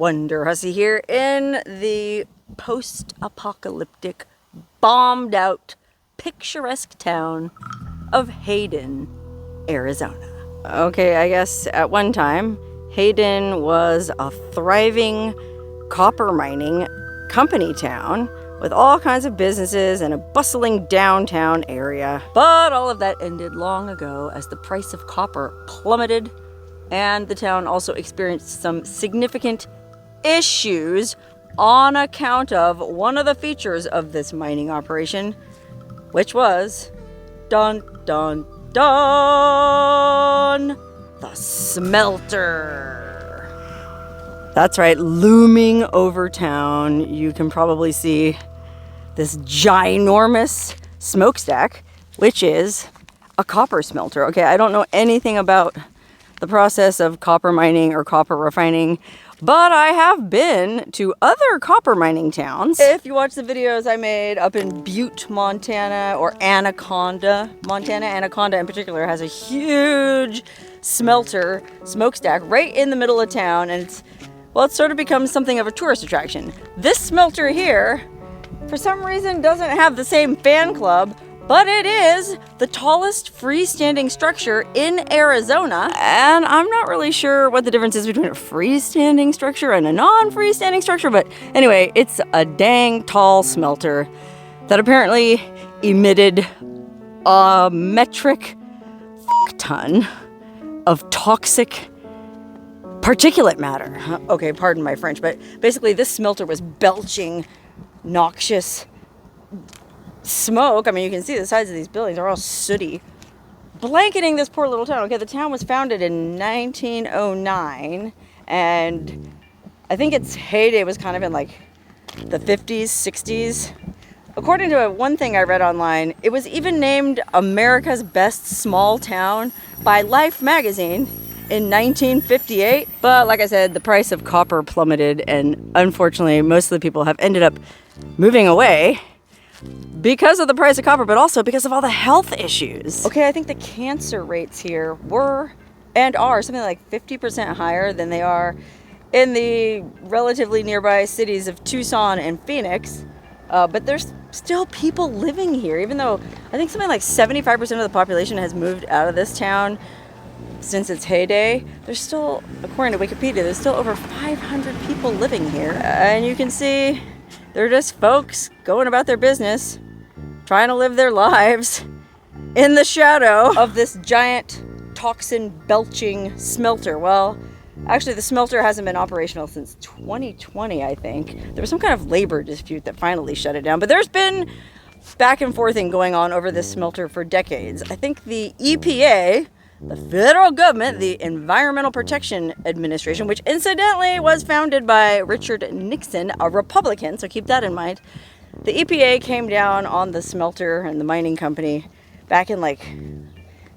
Wonderhussy here in the post-apocalyptic, bombed-out, picturesque town of Hayden, Arizona. Okay, I guess at one time, Hayden was a thriving copper mining company town with all kinds of businesses and a bustling downtown area. But all of that ended long ago as the price of copper plummeted, and the town also experienced some significant issues on account of one of the features of this mining operation, which was, dun dun dun, the smelter. That's right, looming over town, you can probably see this ginormous smokestack, which is a copper smelter. Okay, I don't know anything about the process of copper mining or copper refining, but I have been to other copper mining towns. If you watch the videos I made up in Butte, Montana, or Anaconda, Montana, Anaconda in particular has a huge smelter, smokestack right in the middle of town, and it's sort of become something of a tourist attraction. This smelter here, for some reason, doesn't have the same fan club, but it is the tallest freestanding structure in Arizona, and I'm not really sure what the difference is between a freestanding structure and a non-freestanding structure, but anyway, it's a dang tall smelter that apparently emitted a metric ton of toxic particulate matter. Okay, pardon my French, but basically this smelter was belching noxious smoke. I mean, you can see the sides of these buildings are all sooty, blanketing this poor little town. Okay, the town was founded in 1909, and I think its heyday was kind of in like the 50s, 60s. According to one thing I read online, it was even named America's Best Small Town by Life magazine in 1958. But like I said, the price of copper plummeted, and unfortunately most of the people have ended up moving away because of the price of copper, but also because of all the health issues. Okay, I think the cancer rates here were and are something like 50% higher than they are in the relatively nearby cities of Tucson and Phoenix. But there's still people living here, even though I think something like 75% of the population has moved out of this town since its heyday. There's still, according to Wikipedia, there's still over 500 people living here. And you can see they're just folks going about their business, trying to live their lives in the shadow of this giant toxin belching smelter. Well, actually the smelter hasn't been operational since 2020, I think. There was some kind of labor dispute that finally shut it down, but there's been back and forthing going on over this smelter for decades. I think the EPA, the federal government, the Environmental Protection Administration, which incidentally was founded by Richard Nixon, a Republican, so keep that in mind. The EPA came down on the smelter and the mining company back in like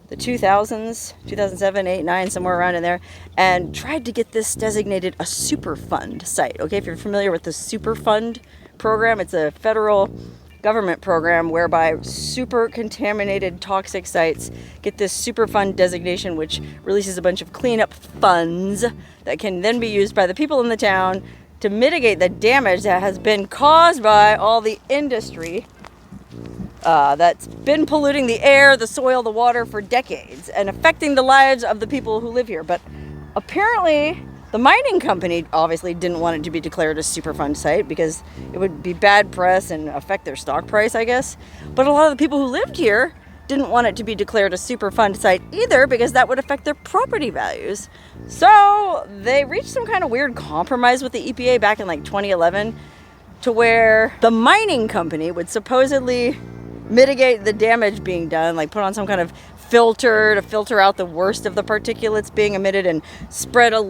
the 2000s, 2007, 8, 9, somewhere around in there, and tried to get this designated a Superfund site. Okay, if you're familiar with the Superfund program, it's a federal government program whereby super contaminated toxic sites get this Superfund designation, which releases a bunch of cleanup funds that can then be used by the people in the town to mitigate the damage that has been caused by all the industry that's been polluting the air, the soil, the water for decades and affecting the lives of the people who live here. But apparently the mining company obviously didn't want it to be declared a Superfund site because it would be bad press and affect their stock price, I guess. But a lot of the people who lived here didn't want it to be declared a Superfund site either because that would affect their property values. So they reached some kind of weird compromise with the EPA back in like 2011 to where the mining company would supposedly mitigate the damage being done, like put on some kind of filter to filter out the worst of the particulates being emitted and spread a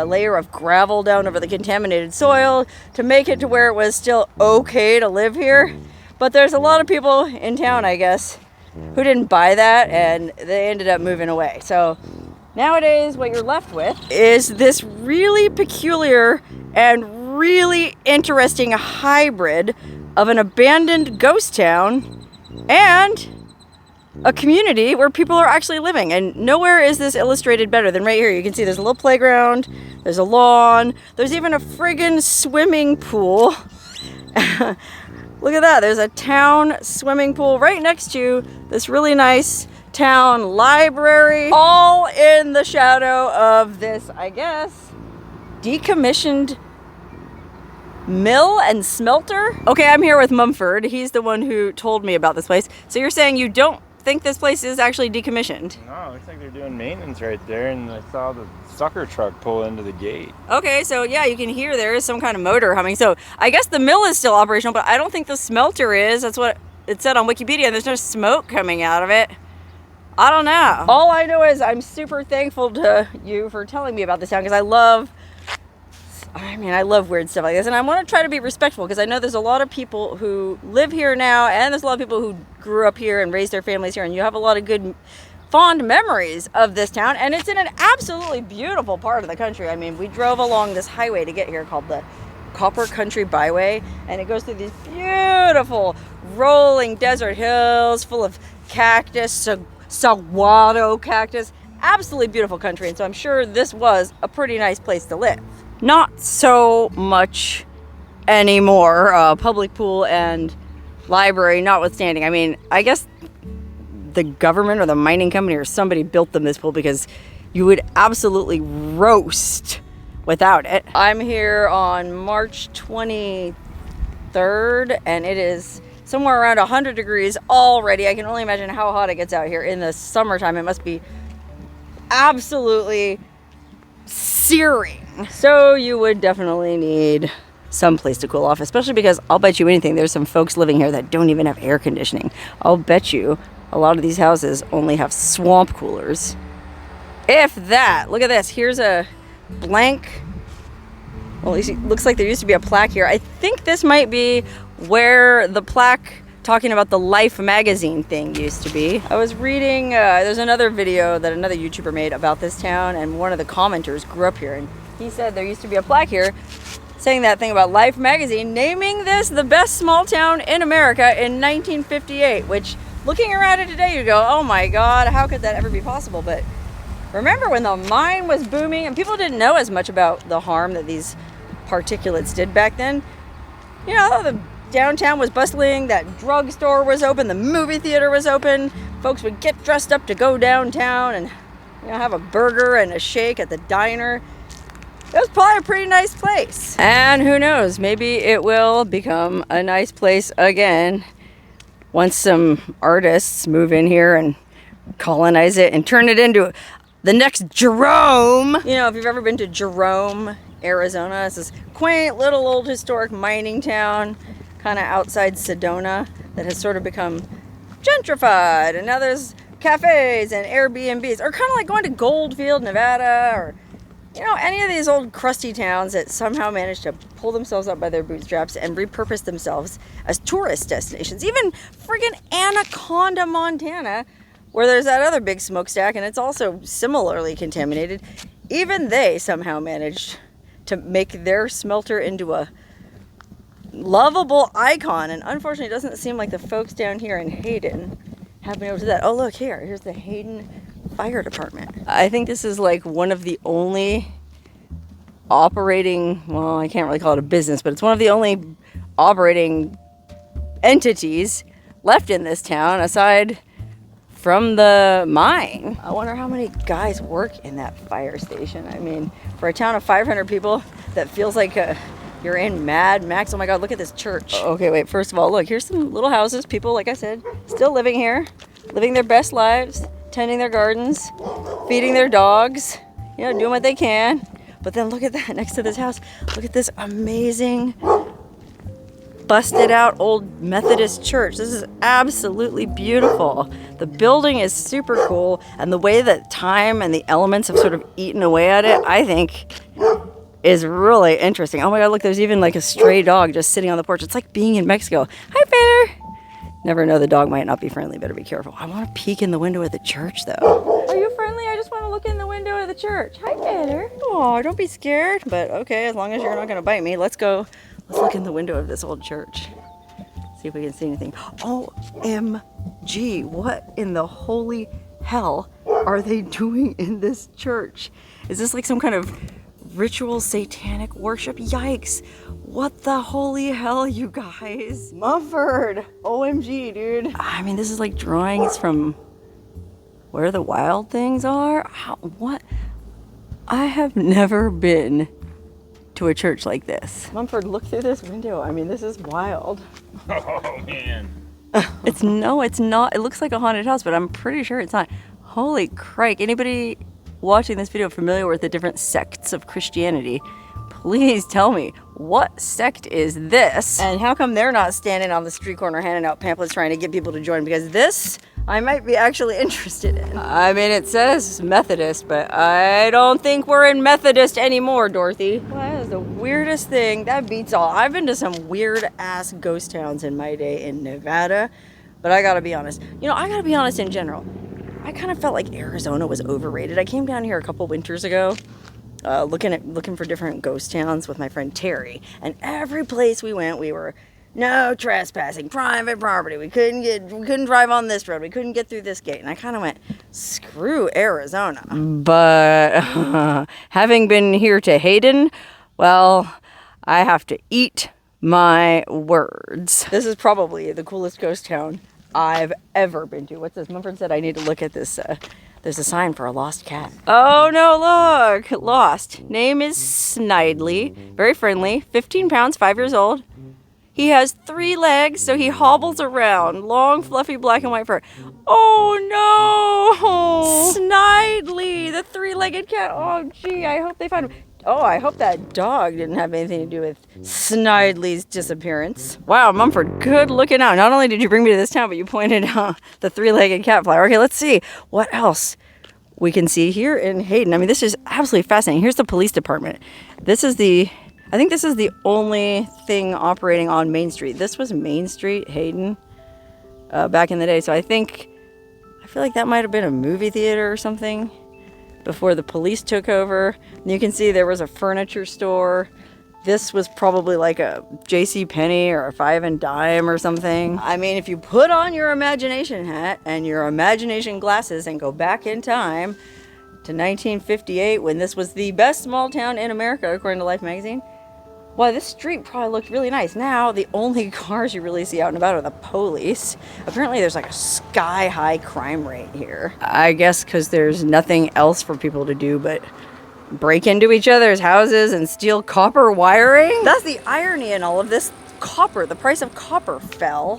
layer of gravel down over the contaminated soil to make it to where it was still okay to live here. But there's a lot of people in town, I guess, who didn't buy that, and they ended up moving away. So nowadays what you're left with is this really peculiar and really interesting hybrid of an abandoned ghost town and a community where people are actually living. And nowhere is this illustrated better than right here. You can see there's a little playground, there's a lawn, there's even a friggin' swimming pool. Look at that, there's a town swimming pool right next to this really nice town library, all in the shadow of this, I guess, decommissioned mill and smelter. Okay, I'm here with Mumford. He's the one who told me about this place. So you're saying you don't think this place is actually decommissioned? No, it looks like they're doing maintenance right there, and I saw the sucker truck pull into the gate. Okay, so yeah, you can hear there is some kind of motor humming. So I guess the mill is still operational, but I don't think the smelter is. That's what it said on Wikipedia. There's no smoke coming out of it. I don't know. All I know is I'm super thankful to you for telling me about this town, because I love weird stuff like this, and I want to try to be respectful, because I know there's a lot of people who live here now, and there's a lot of people who grew up here and raised their families here, and you have a lot of good, fond memories of this town, and it's in an absolutely beautiful part of the country. I mean, we drove along this highway to get here called the Copper Country Byway, and it goes through these beautiful rolling desert hills full of cactus, saguaro cactus, absolutely beautiful country, and so I'm sure this was a pretty nice place to live. Not so much anymore, public pool and library notwithstanding. I mean, I guess the government or the mining company or somebody built them this pool, because you would absolutely roast without it. I'm here on March 23rd, and it is somewhere around 100 degrees already. I can only imagine how hot it gets out here in the summertime. It must be absolutely searing. So you would definitely need some place to cool off, especially because I'll bet you anything there's some folks living here that don't even have air conditioning. I'll bet you a lot of these houses only have swamp coolers. If that. Look at this. Here's a blank, well, at least it looks like there used to be a plaque here. I think this might be where the plaque talking about the Life magazine thing used to be. I was reading, there's another video that another YouTuber made about this town, and one of the commenters grew up here, and he said there used to be a plaque here saying that thing about Life magazine, naming this the best small town in America in 1958, which, looking around it today, you go, oh my God, how could that ever be possible? But remember when the mine was booming and people didn't know as much about the harm that these particulates did back then? You know, the downtown was bustling, that drugstore was open, the movie theater was open, folks would get dressed up to go downtown and, you know, have a burger and a shake at the diner. It was probably a pretty nice place. And who knows, maybe it will become a nice place again once some artists move in here and colonize it and turn it into the next Jerome. You know, if you've ever been to Jerome, Arizona, it's this quaint little old historic mining town kind of outside Sedona that has sort of become gentrified, and now there's cafes and Airbnbs, or kind of like going to Goldfield, Nevada, or, you know, any of these old crusty towns that somehow managed to pull themselves up by their bootstraps and repurpose themselves as tourist destinations. Even friggin' Anaconda, Montana, where there's that other big smokestack and it's also similarly contaminated. Even they somehow managed to make their smelter into a lovable icon, and unfortunately it doesn't seem like the folks down here in Hayden have been able to do that. Oh look, here's the Hayden Fire Department. I think this is like one of the only operating, well, I can't really call it a business, but it's one of the only operating entities left in this town aside from the mine. I wonder how many guys work in that fire station. I mean, for a town of 500 people, that feels like you're in Mad Max. Oh my God, look at this church. Okay, wait, first of all, look, here's some little houses. People, like I said, still living here, living their best lives, tending their gardens, feeding their dogs, you know, doing what they can. But then look at that next to this house. Look at this amazing, busted out old Methodist church. This is absolutely beautiful. The building is super cool, and the way that time and the elements have sort of eaten away at it, I think, is really interesting. Oh my God, look, there's even like a stray dog just sitting on the porch. It's like being in Mexico. Hi, Peter. Never know, the dog might not be friendly. Better be careful. I want to peek in the window at the church, though. Are you friendly? I just want to look in the window of the church. Hi, Peter. Oh, don't be scared. But okay, as long as you're not going to bite me, let's go. Let's look in the window of this old church. See if we can see anything. OMG, what in the holy hell are they doing in this church? Is this like some kind of ritual satanic worship? Yikes. What the holy hell, you guys? Mumford, OMG, dude. I mean, this is like drawings from where the wild things are. What? I have never been to a church like this. Mumford, look through this window. I mean, this is wild. Oh, man. It's not. It looks like a haunted house, but I'm pretty sure it's not. Holy crike. Anybody watching this video familiar with the different sects of Christianity? Please tell me, what sect is this? And how come they're not standing on the street corner handing out pamphlets trying to get people to join? Because this, I might be actually interested in. I mean, it says Methodist, but I don't think we're in Methodist anymore, Dorothy. Well, that is the weirdest thing. That beats all. I've been to some weird-ass ghost towns in my day in Nevada, but I gotta be honest. You know, I gotta be honest in general. I kind of felt like Arizona was overrated. I came down here a couple winters ago, looking for different ghost towns with my friend Terry, and every place we went, we were no trespassing, private property. We couldn't drive on this road. We couldn't get through this gate. And I kind of went, screw Arizona. But having been here to Hayden, well, I have to eat my words. This is probably the coolest ghost town I've ever been to. What's this? Mumford said I need to look at this. There's a sign for a lost cat. Oh no, look! Lost. Name is Snidely. Very friendly. 15 pounds, 5 years old. He has 3 legs, so he hobbles around. Long, fluffy, black and white fur. Oh no! Snidely, the 3-legged cat. Oh gee, I hope they find him. Oh, I hope that dog didn't have anything to do with Snidely's disappearance. Wow, Mumford, good looking out. Not only did you bring me to this town, but you pointed out the 3-legged cat flower. Okay, let's see what else we can see here in Hayden. I mean, this is absolutely fascinating. Here's the police department. I think this is the only thing operating on Main Street. This was Main Street, Hayden, back in the day. So I feel like that might have been a movie theater or something before the police took over. And you can see there was a furniture store. This was probably like a JCPenney or a Five and Dime or something. I mean, if you put on your imagination hat and your imagination glasses and go back in time to 1958 when this was the best small town in America, according to Life magazine, well, this street probably looked really nice. Now, the only cars you really see out and about are the police. Apparently, there's like a sky-high crime rate here. I guess because there's nothing else for people to do but break into each other's houses and steal copper wiring. That's the irony in all of this. Copper, the price of copper fell,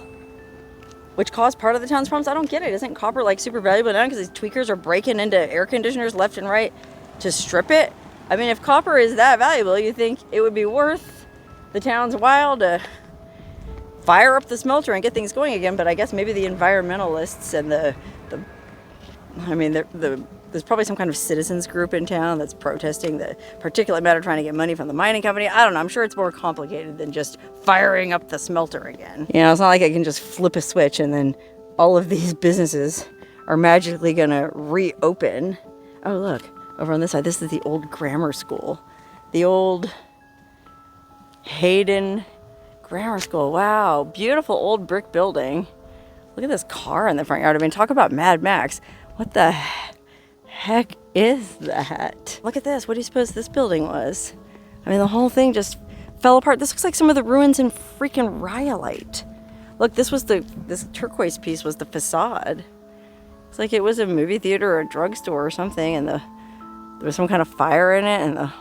which caused part of the town's problems. I don't get it. Isn't copper like super valuable now because these tweakers are breaking into air conditioners left and right to strip it? I mean, if copper is that valuable, you think it would be worth the town's while to fire up the smelter and get things going again. But I guess maybe the environmentalists and there's probably some kind of citizens group in town that's protesting the particulate matter, trying to get money from the mining company. I don't know. I'm sure it's more complicated than just firing up the smelter again. You know, it's not like I can just flip a switch and then all of these businesses are magically going to reopen. Oh, look. Over on this side, this is the old grammar school. The old Hayden Grammar School. Wow, beautiful old brick building. Look at this car in the front yard. I mean, talk about Mad Max. What the heck is that? Look at this. What do you suppose this building was? I mean, the whole thing just fell apart. This looks like some of the ruins in freaking Rhyolite. Look, this turquoise piece was the facade. It's like it was a movie theater or a drugstore or something, and there was some kind of fire in it, and the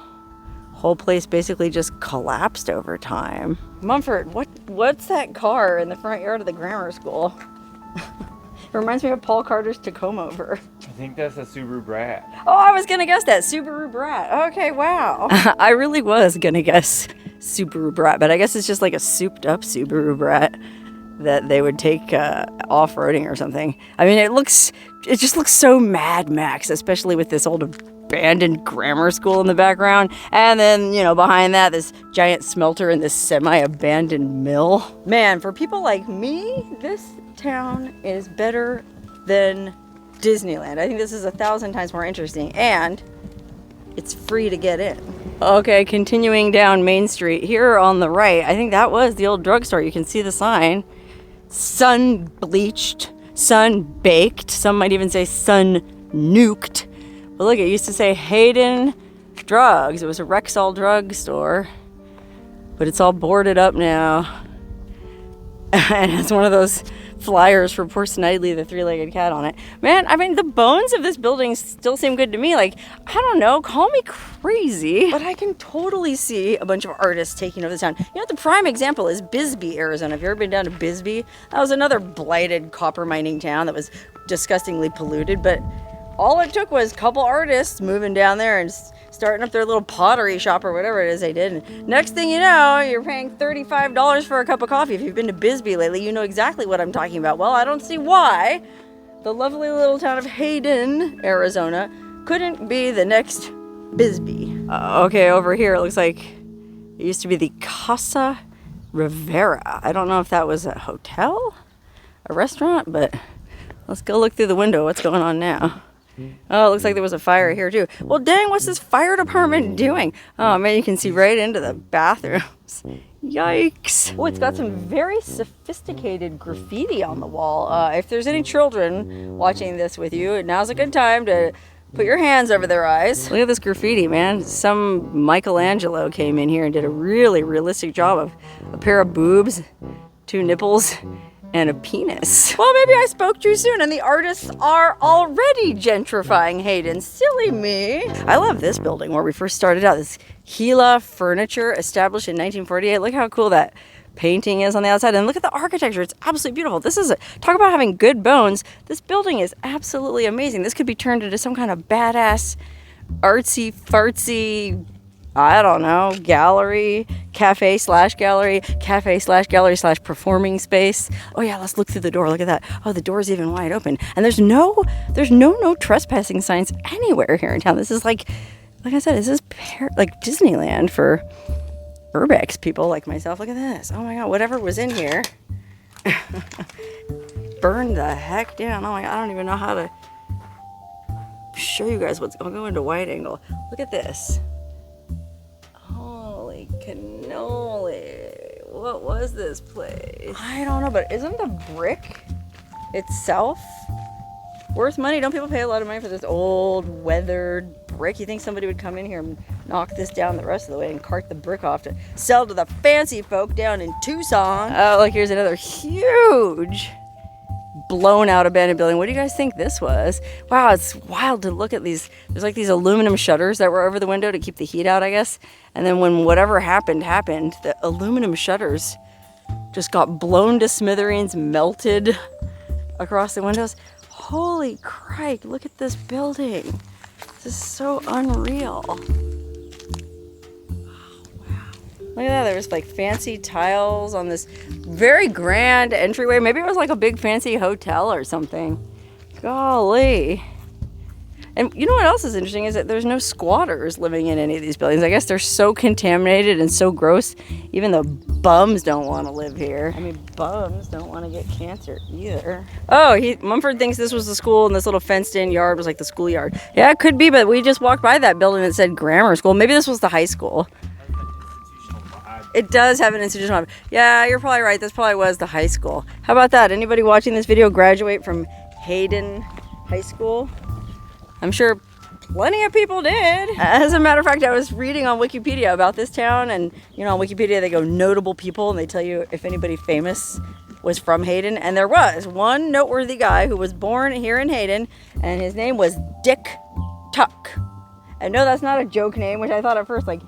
whole place basically just collapsed over time. Mumford, what's that car in the front yard of the grammar school? It reminds me of Paul Carter's Tacoma over. I think that's a Subaru Brat. Oh, I was gonna guess that. Subaru Brat. Okay, wow. I really was gonna guess Subaru Brat, but I guess it's just like a souped up Subaru Brat that they would take off-roading or something. I mean, it just looks so Mad Max, especially with this old abandoned grammar school in the background. And then, you know, behind that, this giant smelter and this semi-abandoned mill. Man, for people like me, this town is better than Disneyland. I think this is 1,000 times more interesting, and it's free to get in. Okay, continuing down Main Street, here on the right, I think that was the old drugstore. You can see the sign. sun bleached, sun baked. Some might even say sun nuked. But look, it used to say Hayden Drugs. It was a Rexall drug store. But it's all boarded up now. And it's one of those flyers for poor Snidely, the three-legged cat on it. Man, I mean, the bones of this building still seem good to me. Like, I don't know, call me crazy, but I can totally see a bunch of artists taking over the town. You know, the prime example is Bisbee, Arizona. Have you ever been down to Bisbee? That was another blighted copper mining town that was disgustingly polluted, but all it took was a couple artists moving down there and starting up their little pottery shop or whatever it is they did. And next thing you know, you're paying $35 for a cup of coffee. If you've been to Bisbee lately, you know exactly what I'm talking about. Well, I don't see why the lovely little town of Hayden, Arizona, couldn't be the next Bisbee. Okay, over here it looks like it used to be the Casa Rivera. I don't know if that was a hotel, a restaurant, but let's go look through the window. What's going on now? Oh, it looks like there was a fire here too. Well, dang, what's this fire department doing? Oh man, you can see right into the bathrooms. Yikes. Oh, it's got some very sophisticated graffiti on the wall. If there's any children watching this with you, now's a good time to put your hands over their eyes. Look at this graffiti, man. Some Michelangelo came in here and did a really realistic job of a pair of boobs, 2 nipples, and a penis. Well, maybe I spoke too soon and the artists are already gentrifying Hayden. Silly me. I love this building where we first started out. This Gila Furniture, established in 1948. Look how cool that painting is on the outside. And look at the architecture. It's absolutely beautiful. This is talk about having good bones. This building is absolutely amazing. This could be turned into some kind of badass, artsy, fartsy, I don't know, gallery, cafe/gallery, cafe/gallery/performing space. Oh yeah, let's look through the door. Look at that. Oh, the door's even wide open. And there's no trespassing signs anywhere here in town. This is like I said, this is like Disneyland for urbex people like myself. Look at this. Oh my God, whatever was in here burned the heck down. Oh my God, I don't even know how to show you guys I'll go into wide angle. Look at this. Holy cannoli. What was this place? I don't know, but isn't the brick itself worth money? Don't people pay a lot of money for this old weathered brick? You think somebody would come in here and knock this down the rest of the way and cart the brick off to sell to the fancy folk down in Tucson? Oh, look, here's another huge blown out abandoned building. What do you guys think this was? Wow, it's wild to look at these. There's like these aluminum shutters that were over the window to keep the heat out, I guess. And then when whatever happened, the aluminum shutters just got blown to smithereens, melted across the windows. Holy crike, look at this building. This is so unreal. Look at that, there's like fancy tiles on this very grand entryway. Maybe it was like a big fancy hotel or something. Golly. And you know what else is interesting is that there's no squatters living in any of these buildings. I guess they're so contaminated and so gross, even the bums don't want to live here. I mean, bums don't want to get cancer either. Oh, Mumford thinks this was the school and this little fenced in yard was like the schoolyard. Yeah, it could be, but we just walked by that building that said grammar school. Maybe this was the high school. It does have an institutional vibe. Yeah, you're probably right. This probably was the high school. How about that? Anybody watching this video graduate from Hayden High School? I'm sure plenty of people did. As a matter of fact, I was reading on Wikipedia about this town, and you know, on Wikipedia they go notable people and they tell you if anybody famous was from Hayden, and there was one noteworthy guy who was born here in Hayden, and his name was Dick Tuck. And no, that's not a joke name, which I thought at first, like,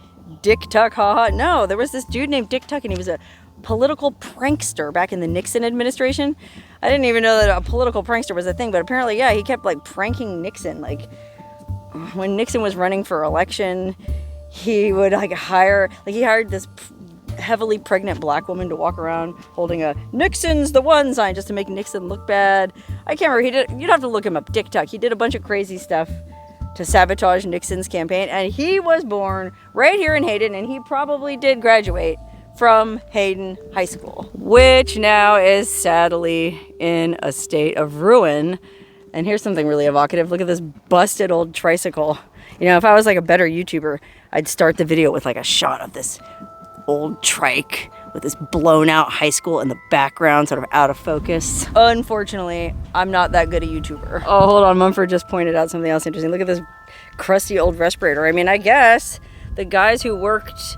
Dick Tuck, haha. No, there was this dude named Dick Tuck, and he was a political prankster back in the Nixon administration. I didn't even know that a political prankster was a thing, but apparently, yeah, he kept like pranking Nixon. Like when Nixon was running for election, he would he hired this heavily pregnant black woman to walk around holding a "Nixon's the one" sign just to make Nixon look bad. I can't remember. You'd have to look him up. Dick Tuck. He did a bunch of crazy stuff to sabotage Nixon's campaign, and he was born right here in Hayden, and he probably did graduate from Hayden High School, which now is sadly in a state of ruin. And here's something really evocative. Look at this busted old tricycle. You know, if I was like a better YouTuber, I'd start the video with like a shot of this old trike with this blown out high school in the background, sort of out of focus. Unfortunately, I'm not that good a YouTuber. Oh, hold on, Mumford just pointed out something else interesting. Look at this crusty old respirator. I mean, I guess the guys who worked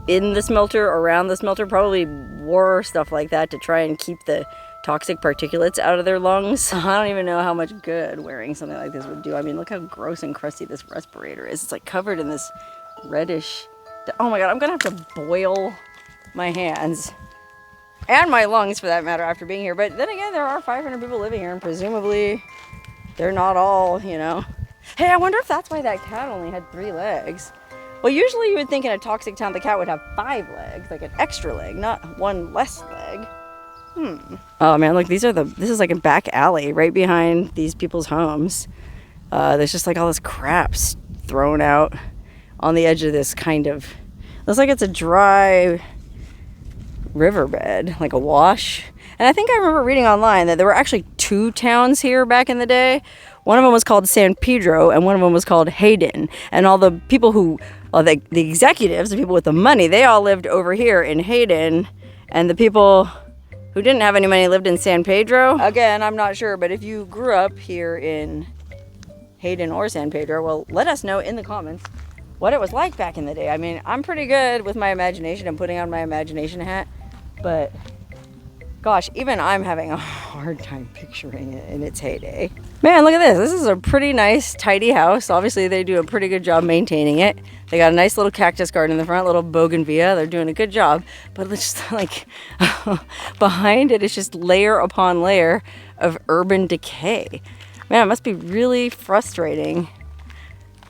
in the smelter, around the smelter, probably wore stuff like that to try and keep the toxic particulates out of their lungs. I don't even know how much good wearing something like this would do. I mean, look how gross and crusty this respirator is. It's like covered in this reddish... Oh my God, I'm gonna have to boil my hands and my lungs for that matter after being here. But then again, there are 500 people living here and presumably they're not all, you know. Hey, I wonder if that's why that cat only had 3 legs. Well, usually you would think in a toxic town the cat would have 5 legs, like an extra leg, not 1 less leg. Oh man, look, this is like a back alley right behind these people's homes. There's just like all this crap thrown out on the edge of this kind of, looks like it's a dry riverbed, like a wash. And I think I remember reading online that there were actually 2 towns here back in the day. One of them was called San Pedro and one of them was called Hayden. And all the people who, the executives, the people with the money, they all lived over here in Hayden. And the people who didn't have any money lived in San Pedro. Again, I'm not sure, but if you grew up here in Hayden or San Pedro, well, let us know in the comments what it was like back in the day. I mean, I'm pretty good with my imagination and putting on my imagination hat, but gosh, even I'm having a hard time picturing it in its heyday. Man, look at this. This is a pretty nice, tidy house. Obviously, they do a pretty good job maintaining it. They got a nice little cactus garden in the front, little bougainvillea. They're doing a good job. But it's just like, behind it is just layer upon layer of urban decay. Man, it must be really frustrating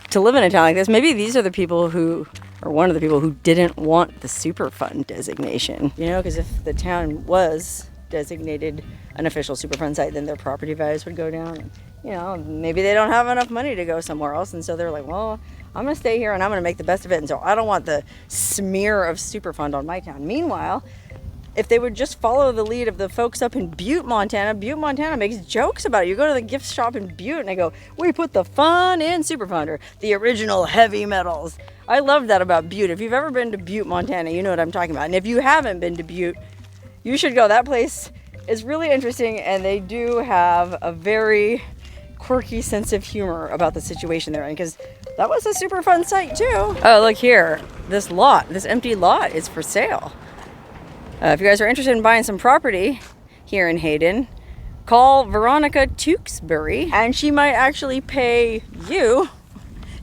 to live in a town like this. Maybe these are the people who, or one of the people who didn't want the Superfund designation. You know, because if the town was designated an official Superfund site, then their property values would go down. And, you know, maybe they don't have enough money to go somewhere else, and so they're like, well, I'm gonna stay here and I'm gonna make the best of it, and so I don't want the smear of Superfund on my town. Meanwhile, if they would just follow the lead of the folks up in Butte, Montana makes jokes about it. You go to the gift shop in Butte and they go, we put the fun in Superfund, or the original heavy metals. I love that about Butte. If you've ever been to Butte, Montana, you know what I'm talking about. And if you haven't been to Butte, you should go. That place is really interesting, and they do have a very quirky sense of humor about the situation they're in, because that was a Superfund site too. Oh, look here. This empty lot is for sale. If you guys are interested in buying some property here in Hayden, call Veronica Tewksbury, and she might actually pay you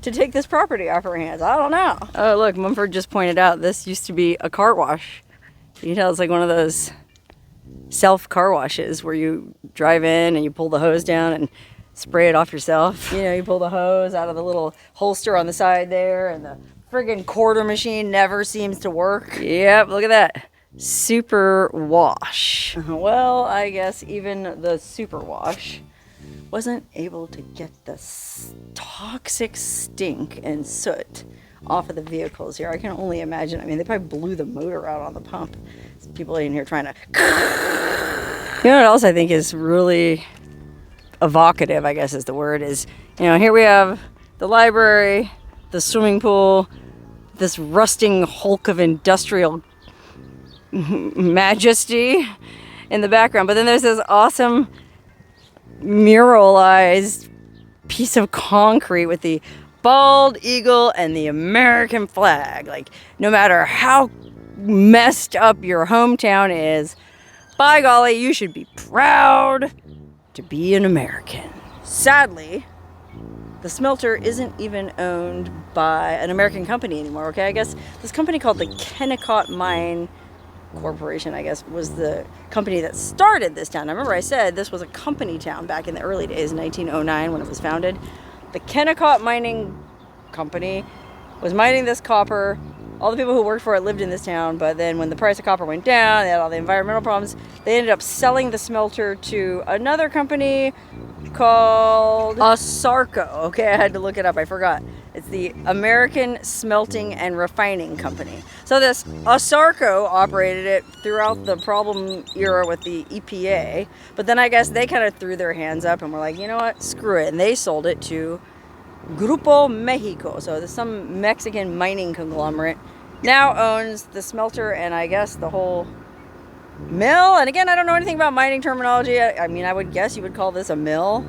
to take this property off her hands. I don't know. Oh, look, Mumford just pointed out this used to be a car wash. You can tell it's like one of those self car washes where you drive in and you pull the hose down and spray it off yourself. You know, you pull the hose out of the little holster on the side there, and the friggin' quarter machine never seems to work. Yep, look at that. Super wash. Well, I guess even the super wash wasn't able to get the toxic stink and soot off of the vehicles here. I can only imagine. I mean, they probably blew the motor out on the pump. Some people in here trying to... You know what else I think is really evocative, I guess is the word, is, you know, here we have the library, the swimming pool, this rusting hulk of industrial majesty in the background, but then there's this awesome muralized piece of concrete with the bald eagle and the American flag. Like, no matter how messed up your hometown is, by golly, you should be proud to be an American. Sadly, the smelter isn't even owned by an American company anymore, okay? I guess this company called the Kennecott Mine Corporation, I guess, was the company that started this town. I remember I said this was a company town back in the early days, 1909, when it was founded. The Kennecott Mining Company was mining this copper. All the people who worked for it lived in this town, but then when the price of copper went down, they had all the environmental problems, they ended up selling the smelter to another company called Asarco. Okay, I had to look it up, I forgot. It's the American Smelting and Refining Company. So this Asarco operated it throughout the problem era with the EPA, but then I guess they kind of threw their hands up and were like, you know what, screw it, and they sold it to Grupo Mexico. So there's some Mexican mining conglomerate now owns the smelter and I guess the whole mill. And again, I don't know anything about mining terminology. I mean, I would guess you would call this a mill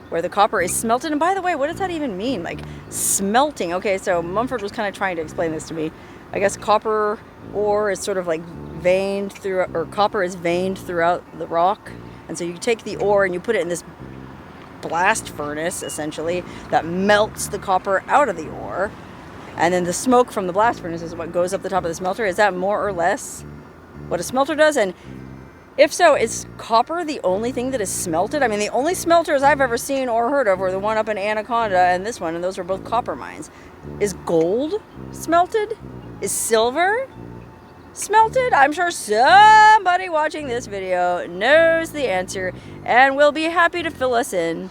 where the copper is smelted. And by the way, what does that even mean? Like smelting. Okay, so Mumford was kind of trying to explain this to me. I guess copper ore is sort of like veined through, or copper is veined throughout the rock. And so you take the ore and you put it in this blast furnace, essentially, that melts the copper out of the ore. And then the smoke from the blast furnace is what goes up the top of the smelter. Is that more or less what a smelter does? And if so, is copper the only thing that is smelted? I mean, the only smelters I've ever seen or heard of were the one up in Anaconda and this one, and those were both copper mines. Is gold smelted? Is silver smelted? I'm sure somebody watching this video knows the answer and will be happy to fill us in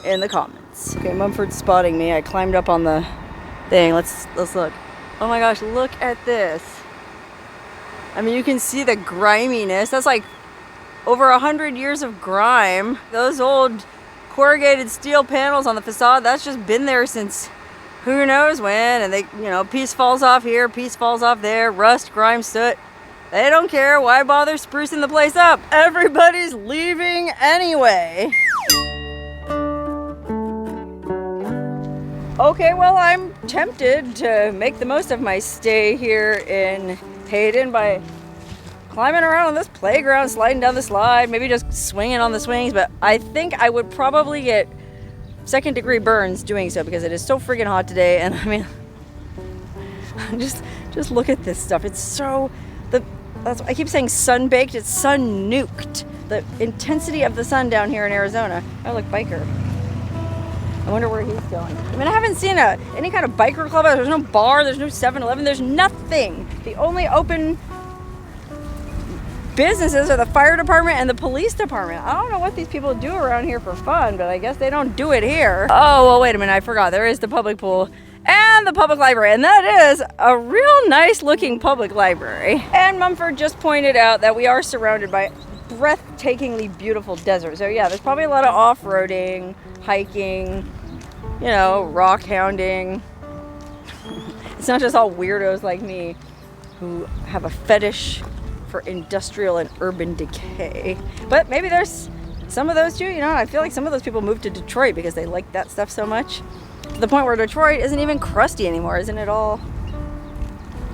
the comments. Okay, Mumford's spotting me. I climbed up on the thing. Let's look. Oh my gosh, look at this. I mean, you can see the griminess. That's like over 100 years of grime. Those old corrugated steel panels on the facade, that's just been there since who knows when. And they, you know, piece falls off here, piece falls off there, rust, grime, soot. They don't care. Why bother sprucing the place up? Everybody's leaving anyway. Okay, well, I'm tempted to make the most of my stay here in Hayden by climbing around on this playground, sliding down the slide, maybe just swinging on the swings, but I think I would probably get second-degree burns doing so because it is so friggin' hot today. And I mean, just look at this stuff. It's so, I keep saying sun-baked, it's sun-nuked. The intensity of the sun down here in Arizona. Oh, look, biker. I wonder where he's going. I mean, I haven't seen any kind of biker club. There's no bar, there's no 7-Eleven, there's nothing. The only open businesses are the fire department and the police department. I don't know what these people do around here for fun, but I guess they don't do it here. Oh, well, wait a minute, I forgot. There is the public pool and the public library, and that is a real nice looking public library. And Mumford just pointed out that we are surrounded by breathtakingly beautiful desert. So yeah, there's probably a lot of off-roading, hiking, you know, rock hounding. It's not just all weirdos like me who have a fetish for industrial and urban decay. But maybe there's some of those too, you know. I feel like some of those people moved to Detroit because they like that stuff so much. To the point where Detroit isn't even crusty anymore. Isn't it all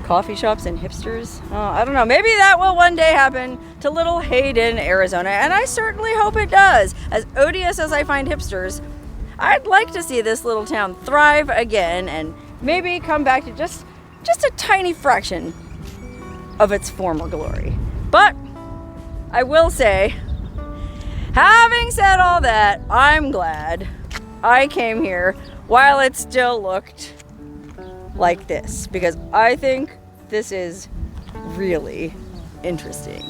coffee shops and hipsters? Oh, I don't know. Maybe that will one day happen to little Hayden, Arizona. And I certainly hope it does. As odious as I find hipsters, I'd like to see this little town thrive again and maybe come back to just a tiny fraction of its former glory. But I will say, having said all that, I'm glad I came here while it still looked like this, because I think this is really interesting.